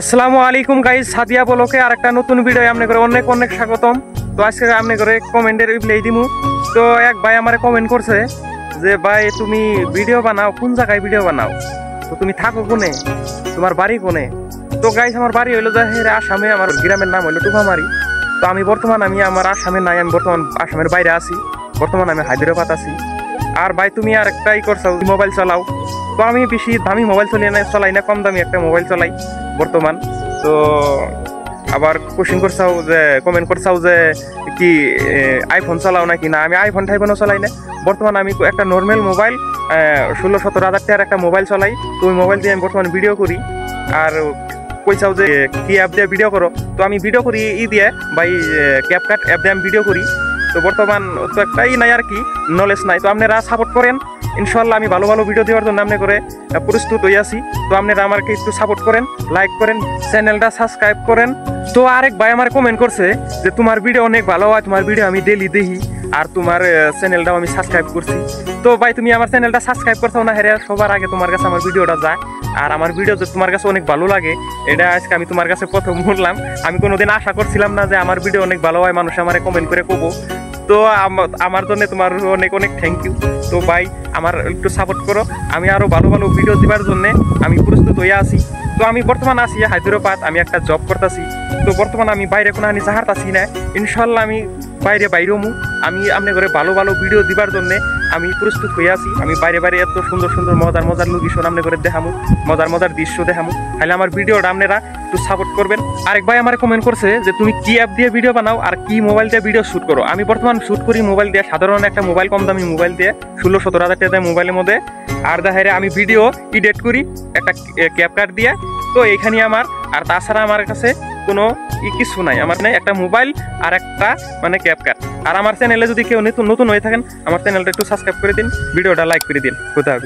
আসসালামু আলাইকুম গাইস, সাদিয়া ব্লগে আরেকটা নতুন ভিডিও আপনাদের অনেক অনেক স্বাগতম। তো আজকে আপনাদের কমেন্টের রিপ্লাই দিমু। তো এক ভাই আমারে কমেন্ট করছে যে ভাই তুমি ভিডিও বানাও, কোন জায়গায় ভিডিও বানাও, তো তুমি থাকো কোনে, তোমার বাড়ি কোনে? তো গাইস আমার বাড়ি হইলো যে আসামে, আমার গ্রামের নাম হইলো টুকামারি। তো আমি বর্তমান আমার আসামে নাই, আমি বর্তমান আসামের বাইরে আছি, বর্তমান আমি হায়দ্রাবাদ আছি। আর ভাই তুমি আর একটাই করছো, মোবাইল চালাও। তো আমি বেশি দামি মোবাইল চলাই না, কম দামি একটা মোবাইল চলাই বর্তমান। তো আবার কোশ্চেন করছাও যে কমেন্ট করছাও যে কি আইফোন চালাও নাকি? না, আমি আইফোন টাইফোনও চালাই না, বর্তমান আমি একটা নর্মাল মোবাইল 16-17 হাজার টাকার একটা মোবাইল চালাই। তো ওই মোবাইল দিয়ে আমি বর্তমানে ভিডিও করি। আর কইছাও যে কি অ্যাপ দিয়ে ভিডিও করো, তো আমি ভিডিও করি দিয়ে ভাই ক্যাপকাট অ্যাপ দিয়ে আমি ভিডিও করি। তো বর্তমান তো একটাই নাই আর কি, নলেজ নাই। তো আপনারা সাপোর্ট করেন, ইনশাল্লাহ আমি ভালো ভালো ভিডিও দেওয়ার জন্য আপনি করে প্রস্তুত হয়ে আছি। তো আপনারা আমাকে একটু সাপোর্ট করেন, লাইক করেন, চ্যানেলটা সাবস্ক্রাইব করেন। তো আরেক ভাই আমার কমেন্ট করছে যে তোমার ভিডিও অনেক ভালো হয়, তোমার ভিডিও আমি ডেলি দেখি, আর তোমার চ্যানেলটাও আমি সাবস্ক্রাইব করছি। তো ভাই তুমি আমার চ্যানেলটা সাবস্ক্রাইব করছো না? হ্যাঁ, সবার আগে তোমার কাছে আমার ভিডিওটা যায়, আর আমার ভিডিও যে তোমার কাছে অনেক ভালো লাগে এটা আজকে আমি তোমার কাছে প্রথম বললাম। আমি কোনোদিন আশা করছিলাম না যে আমার ভিডিও অনেক ভালো হয়, মানুষ আমার কমেন্ট করে কবো। তো আমার জন্য তোমার অনেক অনেক থ্যাংক ইউ। তো ভাই আমার একটু সাপোর্ট করো, আমি আরও ভালো ভালো ভিডিও দেওয়ার জন্যে আমি প্রস্তুত হয়ে আছি। তো আমি বর্তমান আছি হায়দ্রাবাদ, আমি একটা জব করতেছি। তো বর্তমান আমি বাইরে কোনো আনি চাহারতাছি না, ইনশাল্লাহ আমি বাইরেও আমি আপনি করে ভালো ভালো ভিডিও দিবার জন্যে আমি প্রস্তুত হয়ে আছি। আমি বাইরে এত সুন্দর সুন্দর মজার লোকেশন আপনি করে দেখামু, মজার দৃশ্য দেখামু। তাহলে আমার ভিডিওটা আপনারা একটু সাপোর্ট করবেন। আরেক ভাই আমার কমেন্ট করছে যে তুমি কি অ্যাপ দিয়ে ভিডিও বানাও আর কি মোবাইল দিয়ে ভিডিও শ্যুট করো? আমি বর্তমান শ্যুট করি মোবাইল দিয়ে, সাধারণ একটা মোবাইল, কম দামি মোবাইল দিয়ে, 16-17 হাজার টাকা মোবাইলের মধ্যে। আর দেখে আমি ভিডিও এডিট করি একটা ক্যাপকাট দিয়ে। তো এইখানে আমার, আর তাছাড়া আমার কাছে কোনো কিছু নাই, আমার নেই একটা মোবাইল আর একটা ক্যাপকাট। আর আমার চ্যানেলে যদি কেউ নতুন হয়ে থাকেন, আমার চ্যানেলটা একটু সাবস্ক্রাইব করে দিন, ভিডিওটা লাইক করে দিন। কোথাও